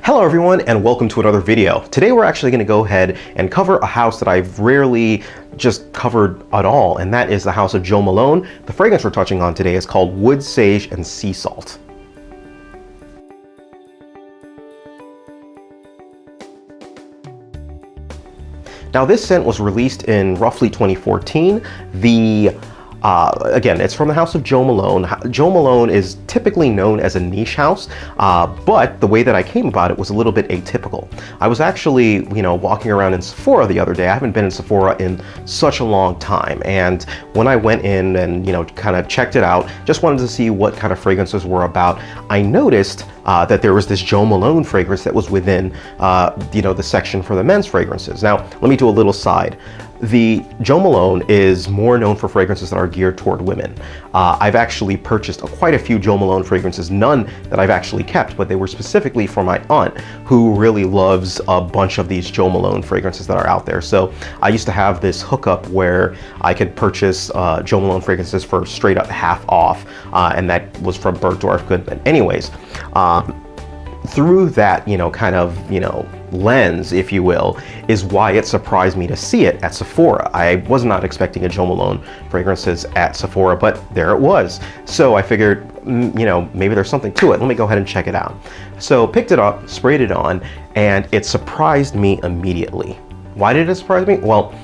Hello everyone and welcome to another video. Today we're actually going to go ahead and cover a house that I've rarely just covered at all, and that is the house of Joe Malone. The fragrance we're touching on today is called Wood Sage and Sea Salt. Now this scent was released in roughly 2014. Again, it's from the house of Joe Malone. Joe Malone is typically known as a niche house, but the way that I came about it was a little bit atypical. I was actually, walking around in Sephora the other day. I haven't been in Sephora in such a long time, and when I went in and, kind of checked it out, just wanted to see what kind of fragrances were about, I noticed that there was this Joe Malone fragrance that was within, the section for the men's fragrances. Now, let me do a little side. The Joe Malone is more known for fragrances that are geared toward women. I've actually purchased quite a few Joe Malone fragrances, none that I've actually kept, but they were specifically for my aunt, who really loves a bunch of these Joe Malone fragrances that are out there. So I used to have this hookup where I could purchase Joe Malone fragrances for straight up half off, and that was from Bergdorf Goodman. Anyways, through that, lens, if you will, is why it surprised me to see it at Sephora. I was not expecting a Joe Malone fragrances at Sephora, but there it was. So I figured, maybe there's something to it. Let me go ahead and check it out. So picked it up, sprayed it on, and it surprised me immediately. Why did it surprise me? Well,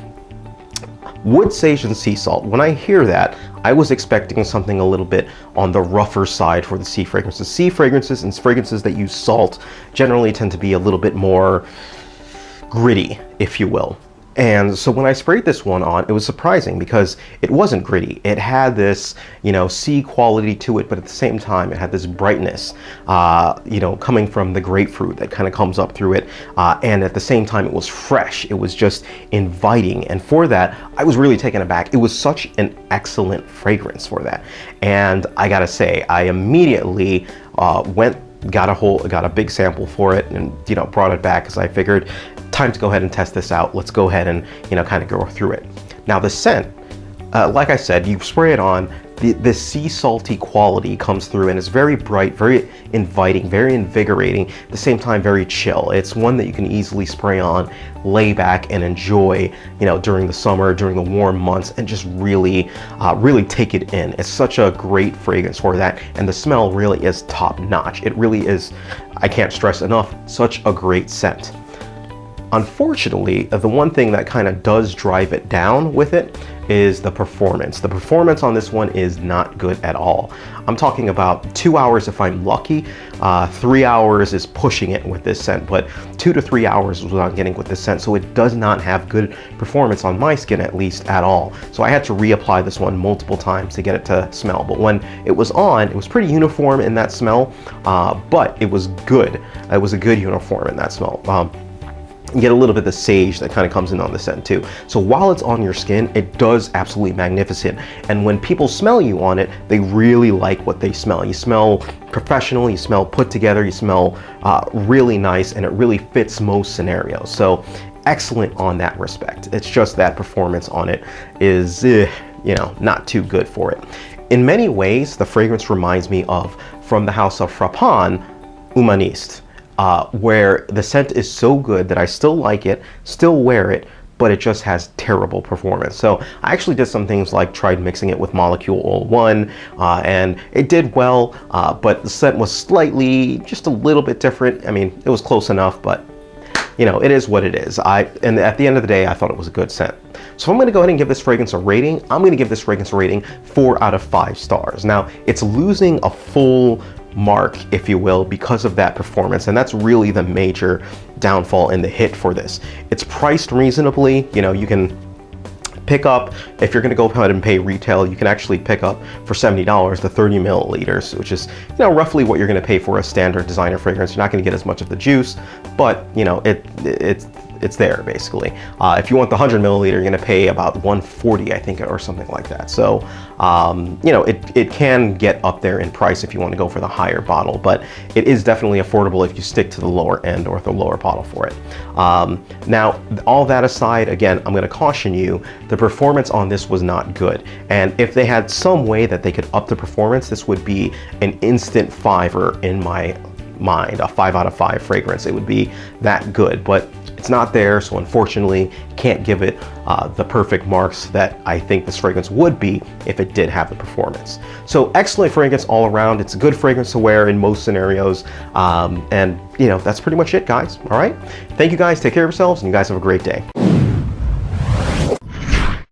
Wood Sage and Sea Salt. When I hear that, I was expecting something a little bit on the rougher side for the sea fragrances. Sea fragrances and fragrances that use salt generally tend to be a little bit more gritty, if you will. And so when I sprayed this one on, it was surprising because it wasn't gritty. It had this, sea quality to it, but at the same time, it had this brightness, coming from the grapefruit that kind of comes up through it. And at the same time, it was fresh. It was just inviting. And for that, I was really taken aback. It was such an excellent fragrance for that. And I gotta say, I immediately got a big sample for it and, brought it back because I figured, time to go ahead and test this out. Let's go ahead and, kind of go through it. Now the scent, like I said, you spray it on, the sea salty quality comes through and it's very bright, very inviting, very invigorating, at the same time very chill. It's one that you can easily spray on, lay back and enjoy, during the summer, during the warm months, and just really take it in. It's such a great fragrance for that, and the smell really is top notch. It really is, I can't stress enough, such a great scent. Unfortunately, the one thing that kind of does drive it down with it is the performance. The performance on this one is not good at all. I'm talking about 2 hours if I'm lucky. 3 hours is pushing it with this scent, but 2 to 3 hours is what I'm getting with this scent. So it does not have good performance on my skin, at least at all. So I had to reapply this one multiple times to get it to smell. But when it was on, it was pretty uniform in that smell, but it was good. It was a good uniform in that smell. You get a little bit of the sage that kind of comes in on the scent too. So while it's on your skin, it does absolutely magnificent. And when people smell you on it, they really like what they smell. You smell professional, you smell put together, you smell really nice, and it really fits most scenarios. So excellent on that respect. It's just that performance on it is, not too good for it. In many ways, the fragrance reminds me of, from the house of Frappin, Humaniste. Where the scent is so good that I still like it, still wear it, but it just has terrible performance. So I actually did some things like tried mixing it with Molecule Oil 1, and it did well, but the scent was just a little bit different. I mean, it was close enough, but it is what it is. And at the end of the day, I thought it was a good scent. So I'm gonna go ahead and give this fragrance a rating. I'm gonna give this fragrance a rating 4 out of 5 stars. Now, it's losing a full mark, if you will, because of that performance, and that's really the major downfall in the hit for this. It's priced reasonably. You can pick up, if you're going to go ahead and pay retail, you can actually pick up for $70 the 30 milliliters, which is roughly what you're going to pay for a standard designer fragrance. You're not going to get as much of the juice, but it's there basically. If you want the 100 milliliter, you're going to pay about $140, I think, or something like that. So it can get up there in price if you want to go for the higher bottle, but it is definitely affordable if you stick to the lower end or the lower bottle for it. Now, all that aside, again, I'm going to caution you, the performance on this was not good. And if they had some way that they could up the performance, this would be an instant 5-er in my mind, a 5 out of 5 fragrance. It would be that good, but it's not there, so unfortunately can't give it the perfect marks that I think this fragrance would be if it did have the performance. So excellent fragrance all around. It's a good fragrance to wear in most scenarios, and you know, that's pretty much it, guys. All right, thank you guys, take care of yourselves, and you guys have a great day.